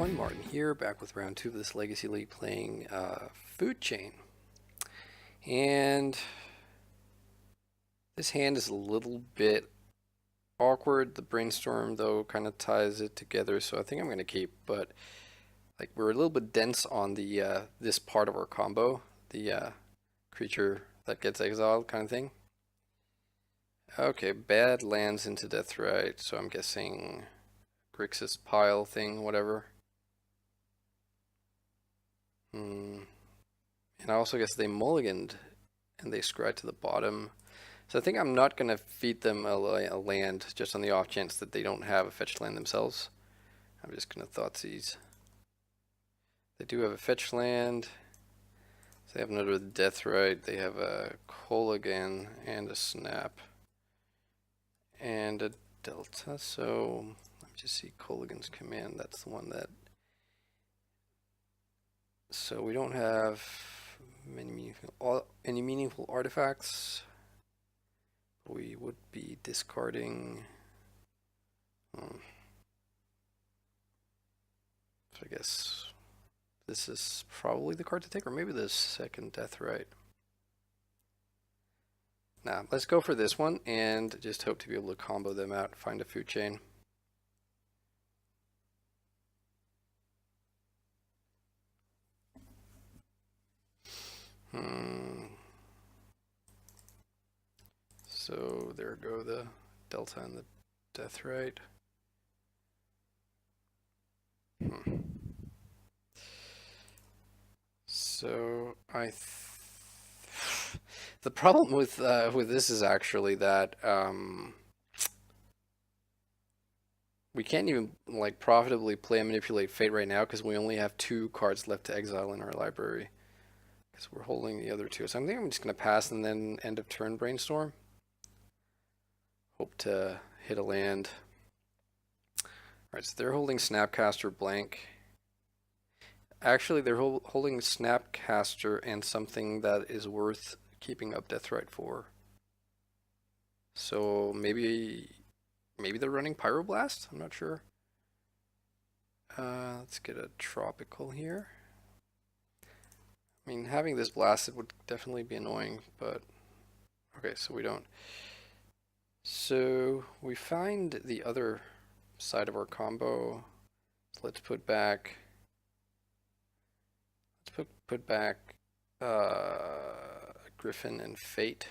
everyone, Martin here, back with round 2 of this Legacy League playing Food Chain. And this hand is a little bit awkward. The Brainstorm, though, kind of ties it together, so I think I'm going to keep. But like we're a little bit dense on the this part of our combo, the creature that gets exiled kind of thing. Okay, bad lands into Deathrite, so I'm guessing Grixis pile thing, whatever. And I also guess they mulliganed and they scryed to the bottom. So I think I'm not going to feed them a land just on the off chance that they don't have a fetched land themselves. I'm just going to Thoughtseize. They do have a fetched land. So they have another Deathrite. They have a Kolaghan and a Snap. And a Delta. So let me just see Kolaghan's command. That's the one that... So we don't have any meaningful artifacts. We would be discarding. So I guess this is probably the card to take, or maybe the second Deathrite. Nah, let's go for this one and just hope to be able to combo them out, find a food chain. So there go the Delta and the Deathrite. So the problem with this is actually that we can't even like profitably play and manipulate fate right now because we only have 2 cards left to exile in our library because we're holding the other 2. So I think I'm just gonna pass and then end of turn Brainstorm. Hope to hit a land. Alright, so they're holding Snapcaster blank. Actually, they're holding Snapcaster and something that is worth keeping up Deathrite for. So maybe they're running Pyroblast? I'm not sure. Let's get a Tropical here. I mean, having this blasted would definitely be annoying, but... Okay, so we don't... So we find the other side of our combo. So let's put back... Put back Griffin and Fate,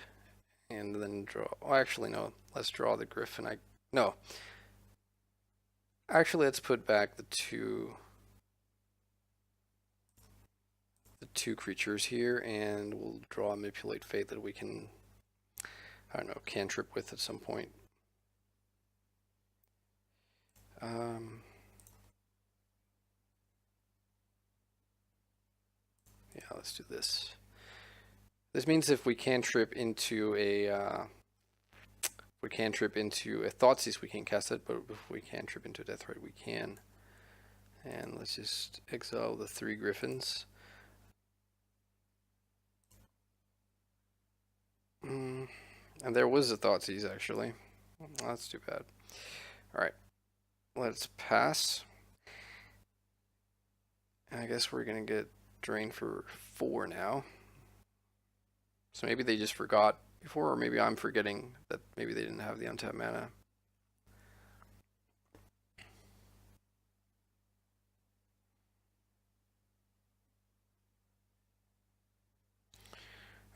and then draw. Oh, actually, no. Let's draw the Griffin. No. Actually, let's put back the two creatures here, and we'll draw Manipulate Fate that we can, I don't know, cantrip with at some point. Yeah, let's do this. This means if we cantrip into a Thoughtseize, we can't cast it, but if we cantrip into a Deathrite, we can. And let's just exile the 3 Griffins. And there was a Thoughtseize, actually. That's too bad. Alright, let's pass. I guess we're going to get drained for 4 now. So maybe they just forgot before, or maybe I'm forgetting that maybe they didn't have the untapped mana.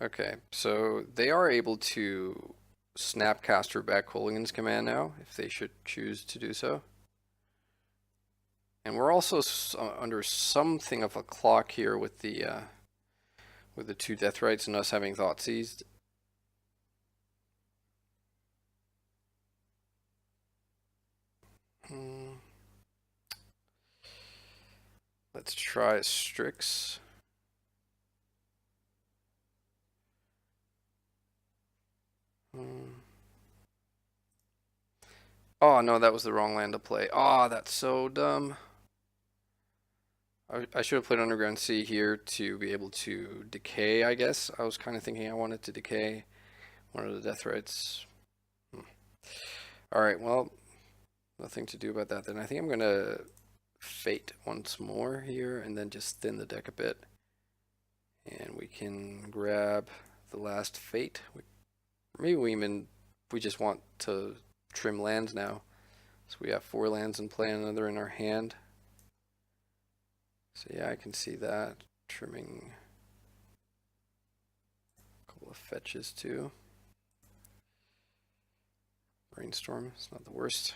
Okay, so they are able to Snapcaster back Kolaghan's command now, if they should choose to do so. And we're also under something of a clock here with the 2 Deathrites and us having Thoughtseized. Let's try Strix. Oh no, that was the wrong land to play. Oh, that's so dumb. I should have played Underground Sea here to be able to decay, I guess. I was kind of thinking I wanted to decay one of the Deathrites. Alright, well, nothing to do about that then. I think I'm going to Fate once more here, and then just thin the deck a bit. And we can grab the last Fate. Maybe we just want to trim lands now. So we have 4 lands in play and another in our hand. So yeah, I can see that. Trimming a couple of fetches too. Brainstorm, it's not the worst.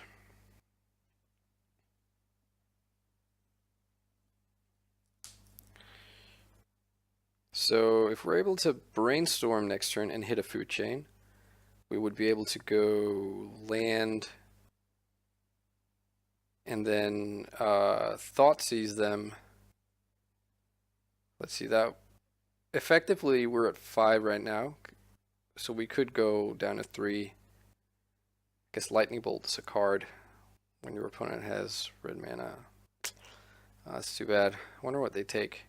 So if we're able to brainstorm next turn and hit a food chain, we would be able to go land and then Thoughtseize them. Let's see, that effectively we're at 5 right now, so we could go down to 3. I guess Lightning Bolt is a card when your opponent has red mana. That's too bad. I wonder what they take.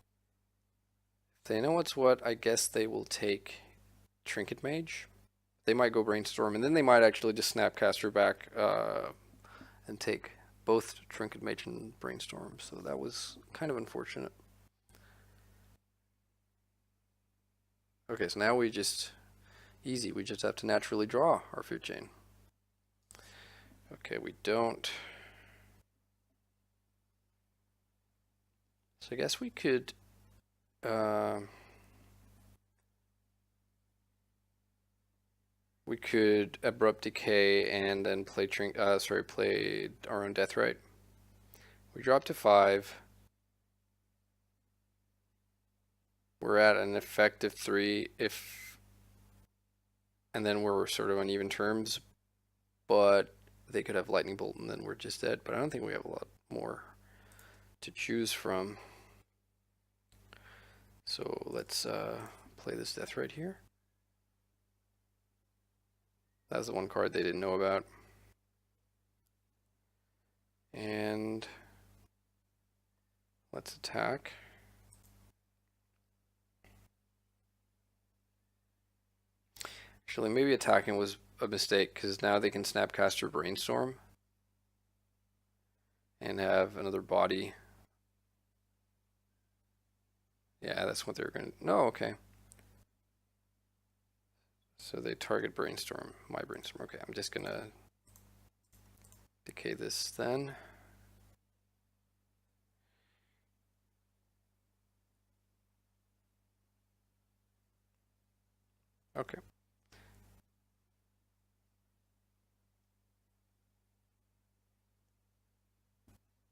If they know what's what, I guess they will take Trinket Mage. They might go Brainstorm, and then they might actually just Snapcaster back and take both Trinket Mage and Brainstorm. So that was kind of unfortunate. Okay, so now we just have to naturally draw our food chain. Okay, we don't. So I guess we could Abrupt Decay and then play play our own Deathrite. We drop to 5. We're at an effective 3 and then we're sort of on even terms, but they could have Lightning Bolt and then we're just dead. But I don't think we have a lot more to choose from. So let's play this Deathrite here. That was the one card they didn't know about. And let's attack. Actually, maybe attacking was a mistake, because now they can Snapcaster Brainstorm and have another body. Yeah, that's what they're going to... No, okay. So they target Brainstorm, my Brainstorm. Okay, I'm just going to decay this then. Okay.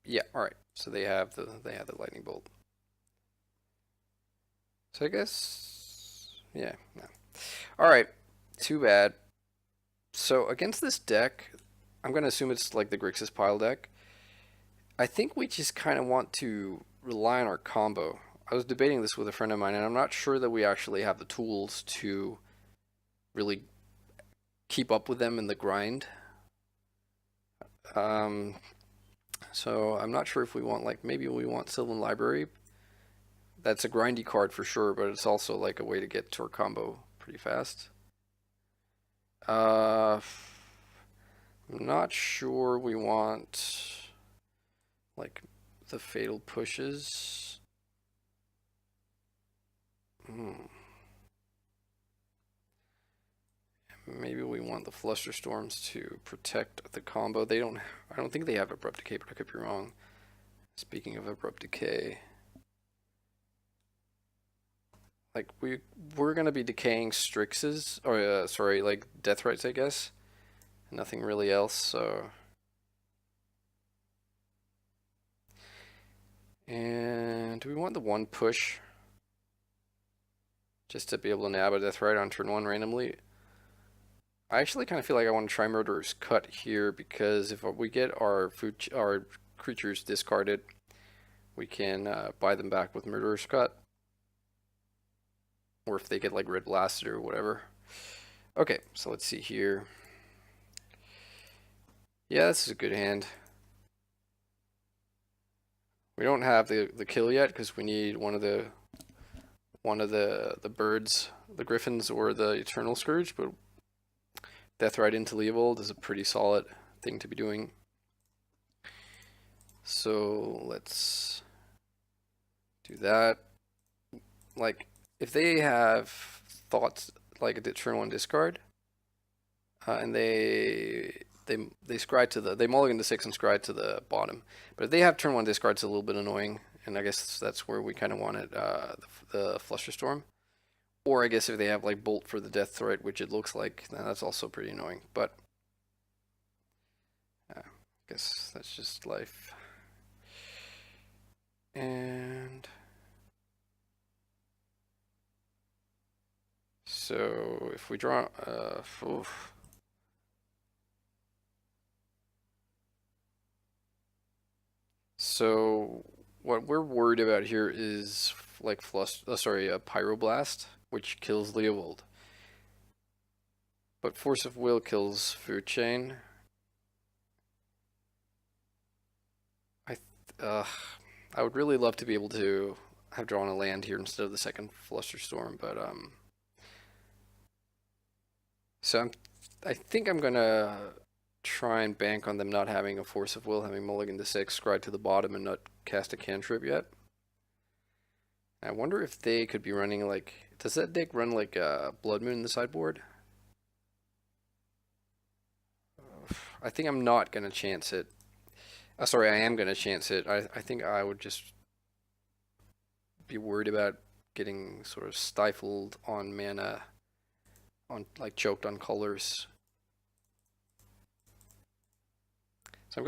Yeah, all right. So they have the Lightning Bolt. So I guess, yeah, no. All right, too bad. So against this deck, I'm going to assume it's like the Grixis pile deck. I think we just kind of want to rely on our combo. I was debating this with a friend of mine, and I'm not sure that we actually have the tools to really keep up with them in the grind. So I'm not sure if we want, like, maybe we want Sylvan Library. That's a grindy card for sure, but it's also like a way to get to our combo pretty fast. I'm not sure we want like the Fatal Pushes. Maybe we want the Flusterstorms to protect the combo. I don't think they have Abrupt Decay, but I could be wrong. Speaking of Abrupt Decay, like we're gonna be decaying Strixes, or sorry, like Deathrites, I guess. Nothing really else, so. And do we want the 1 push? Just to be able to nab a Deathrite on turn 1 randomly? I actually kind of feel like I want to try Murderer's Cut here, because if we get our creatures discarded, we can buy them back with Murderer's Cut. Or if they get like Red Blasted or whatever. Okay, so let's see here. Yeah, this is a good hand. We don't have the kill yet because we need one of the birds, the Griffins or the Eternal Scourge, but Deathrite into Leovold is a pretty solid thing to be doing. So let's do that. Like, if they have thoughts like a turn one discard, and they scry to they mulligan to 6 and scry to the bottom. But if they have turn one discard, it's a little bit annoying, and I guess that's where we kind of want it, the Flusterstorm. Or I guess if they have like Bolt for the Death Threat, which it looks like, then that's also pretty annoying. But I guess that's just life. And so if we draw, so what we're worried about here is like Pyroblast, which kills Leovold. But Force of Will kills Food Chain. I would really love to be able to have drawn a land here instead of the second Flusterstorm, but so I think I'm gonna try and bank on them not having a Force of Will, having mulligan to 6, scry to the bottom, and not cast a cantrip yet. I wonder if they could be running like, does that deck run like Blood Moon in the sideboard? I think I'm not gonna chance it. Sorry, I am gonna chance it. I think I would just be worried about getting sort of stifled on mana, on like choked on colors. So I'm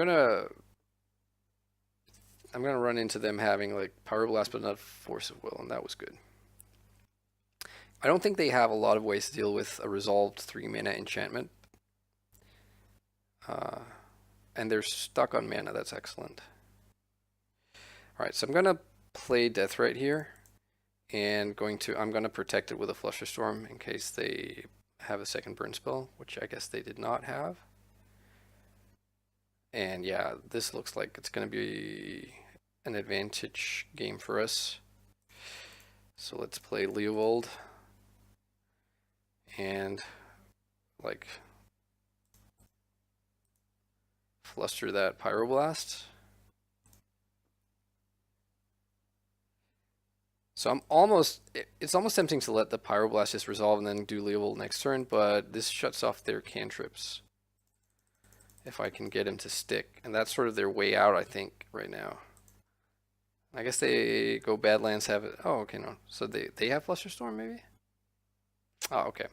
gonna run into them having like Pyroblast but not Force of Will, and that was good. I don't think they have a lot of ways to deal with a resolved 3 mana enchantment. And they're stuck on mana, that's excellent. Alright, so I'm gonna play Deathrite here, and I'm gonna protect it with a Flusterstorm in case they have a second burn spell, which I guess they did not have. And yeah, this looks like it's gonna be an advantage game for us. So let's play Leovold and like fluster that Pyroblast. So it's almost tempting to let the Pyroblast just resolve and then do Leovold next turn, but this shuts off their cantrips. If I can get him to stick, and that's sort of their way out, I think, right now. I guess they go Badlands, have it. Oh, okay, no. So they have Flusterstorm, maybe? Oh, okay.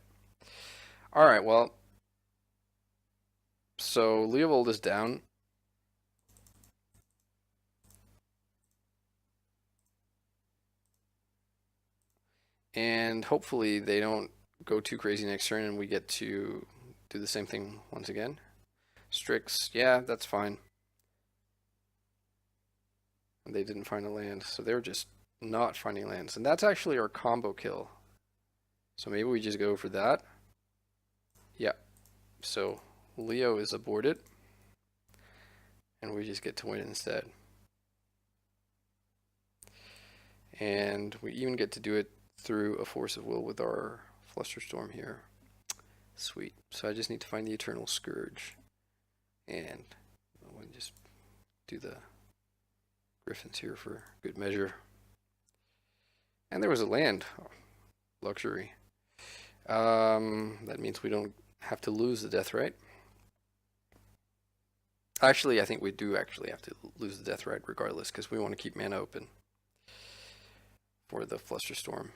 Alright, well. So Leovold is down. And hopefully they don't go too crazy next turn and we get to do the same thing once again. Strix, yeah, that's fine. And they didn't find a land, so they were just not finding lands. And that's actually our combo kill. So maybe we just go for that. Yeah. So Leo is aborted. And we just get to win instead. And we even get to do it through a Force of Will with our Flusterstorm here. Sweet. So I just need to find the Eternal Scourge. And we'll just do the Griffins here for good measure. And there was a land. Oh, luxury. That means we don't have to lose the Deathrite. Actually, I think we do actually have to lose the Deathrite regardless, because we want to keep mana open for the Flusterstorm.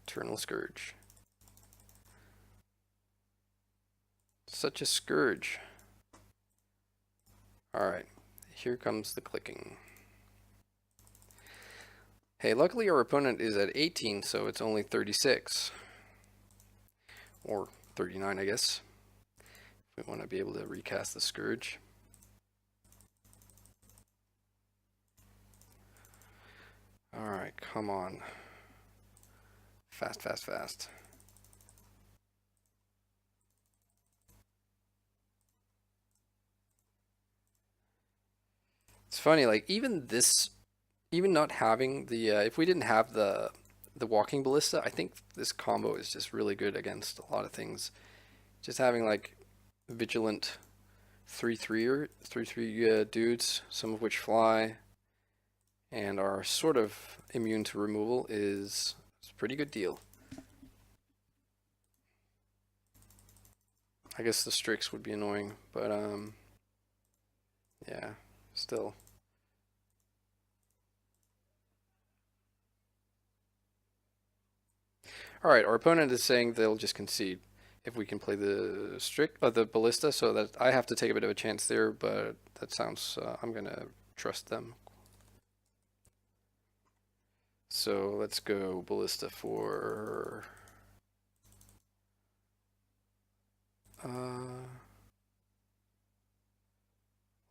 Eternal Scourge. Such a scourge. Alright, here comes the clicking. Hey, luckily our opponent is at 18, so it's only 36. Or 39, I guess. We want to be able to recast the Scourge. Alright, come on. Fast, fast, fast. It's funny, like even not having the if we didn't have the the walking ballista. I think this combo is just really good against a lot of things. Just having like vigilant 3/3 dudes, some of which fly and are sort of immune to removal is a pretty good deal. I guess the Strix would be annoying, but yeah, still. All right, our opponent is saying they'll just concede if we can play the the ballista, so that I have to take a bit of a chance there, but that sounds I'm gonna trust them. So let's go ballista for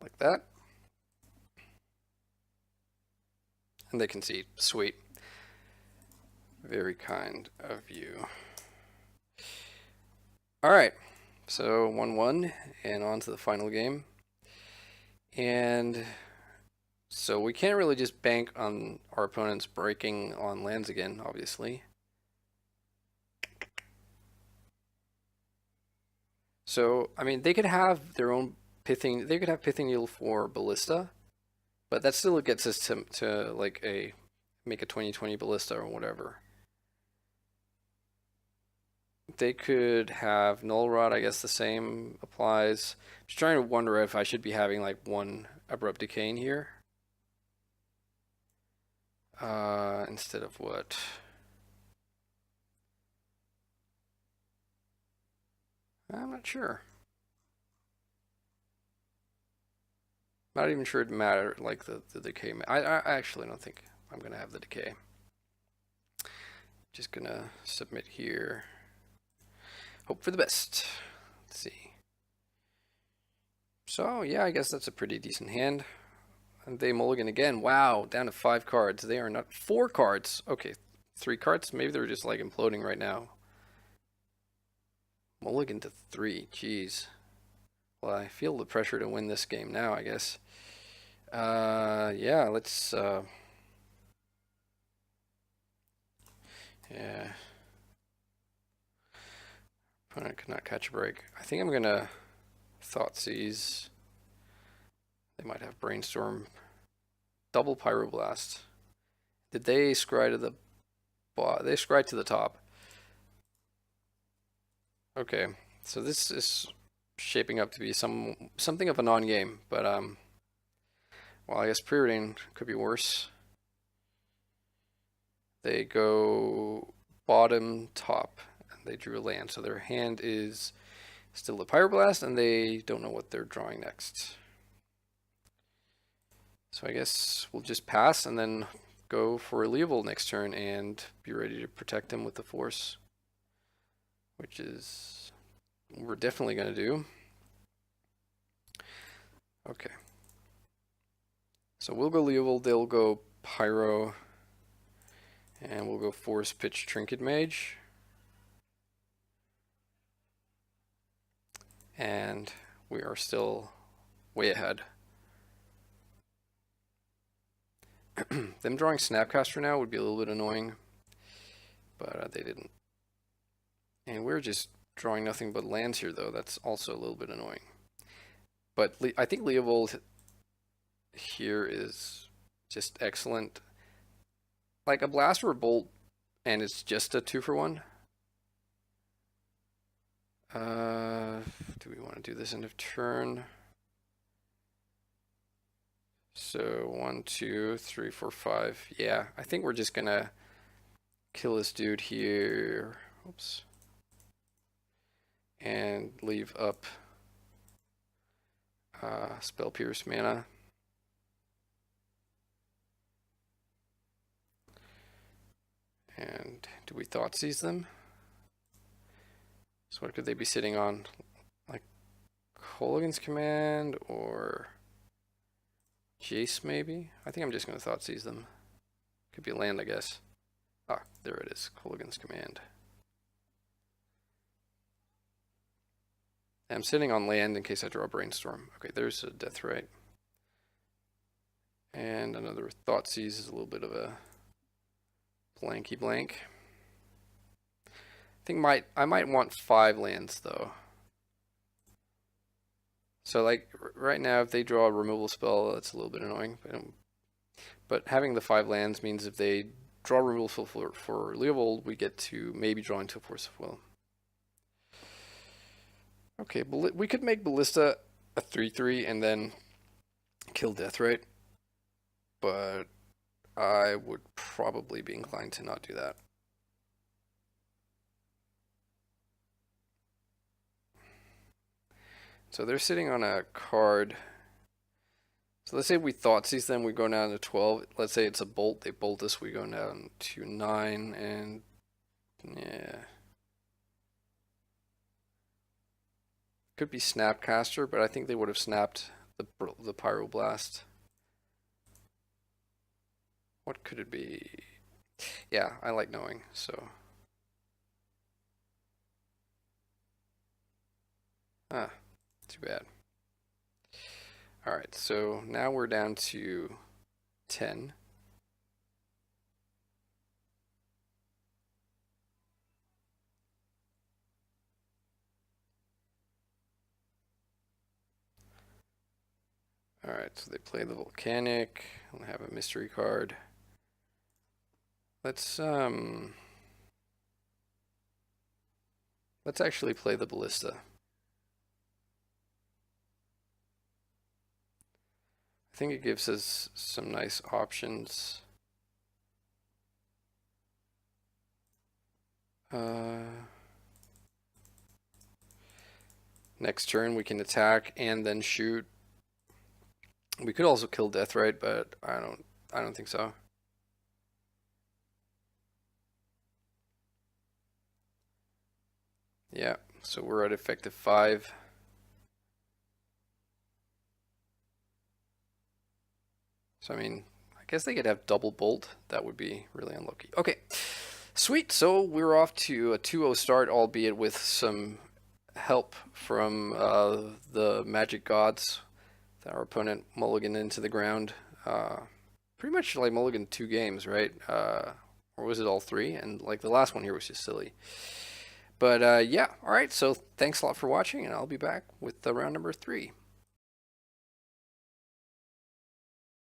like that, and they concede. Sweet. Very kind of you. All right, so 1-1 and on to the final game. And so we can't really just bank on our opponents breaking on lands again, obviously. So, I mean, they could have their own pithing, they could have Pithing Needle for Ballista, but that still gets us to like make a 20/20 Ballista or whatever. They could have Null Rod, I guess the same applies. Just trying to wonder if I should be having like one Abrupt Decay in here. Instead of what? I'm not sure. Not even sure it mattered, like the decay. I actually don't think I'm gonna have the decay. Just gonna submit here. Hope for the best. Let's see. So yeah, I guess that's a pretty decent hand. And they mulligan again. Wow, down to 5 cards. They are not 4 cards. Okay, 3 cards. Maybe they're just like imploding right now. Mulligan to 3. Jeez. Well, I feel the pressure to win this game now, I guess. Yeah, let's yeah. Opponent could not catch a break. I think I'm gonna Thoughtseize. They might have Brainstorm. Double Pyroblast. Did they scry to the bot? They scry to the top. Okay, so this is shaping up to be something of a non-game, but well, I guess preordain could be worse. They go bottom, top, and they drew a land, so their hand is still a Pyroblast, and they don't know what they're drawing next. So I guess we'll just pass and then go for a Leovold next turn and be ready to protect him with the Force, which is what we're definitely going to do. Okay. So we'll go Leovold, they'll go Pyro, and we'll go Force Pitch Trinket Mage. And we are still way ahead. Them drawing Snapcaster now would be a little bit annoying, but they didn't. And we're just drawing nothing but lands here, though. That's also a little bit annoying. But I think Leovold here is just excellent. Like a Blast or a Bolt, and it's just a 2-for-1. Do we want to do this end of turn? So 1, 2, 3, 4, 5. Yeah, I think we're just gonna kill this dude here. Oops. And leave up Spell Pierce mana. And do we Thoughtseize them? So what could they be sitting on? Like Kolaghan's Command or Jace maybe? I think I'm just going to Thoughtseize them. Could be a land, I guess. Ah, there it is. Kolaghan's Command. I'm sitting on land in case I draw a Brainstorm. Okay, there's a Deathrite. And another Thoughtseize is a little bit of a Blanky blank. I might want 5 lands though. So like right now, if they draw a removal spell, that's a little bit annoying. But having the 5 lands means if they draw removal for Leovold, we get to maybe draw into Force of Will. Okay, we could make Ballista a 3/3 and then kill Deathrite, but I would probably be inclined to not do that. So they're sitting on a card. So let's say we Thoughtseize them, we go down to 12. Let's say it's a bolt, they bolt us, we go down to 9, and yeah. Could be Snapcaster, but I think they would have snapped the Pyroblast. What could it be? Yeah, I like knowing, so. Ah, too bad. Alright, so now we're down to 10. Alright, so they play the Volcanic. I'll have a mystery card. Let's actually play the Ballista. I think it gives us some nice options. Next turn we can attack and then shoot. We could also kill Deathrite, but I don't think so. Yeah, so we're at effective 5. So I mean, I guess they could have double bolt. That would be really unlucky. Okay, sweet. So we're off to a 2-0 start, albeit with some help from the Magic Gods. Our opponent mulliganed into the ground. Pretty much like mulliganed 2 games, right? Or was it all 3? And like the last one here was just silly. But yeah, all right. So thanks a lot for watching, and I'll be back with the round number 3.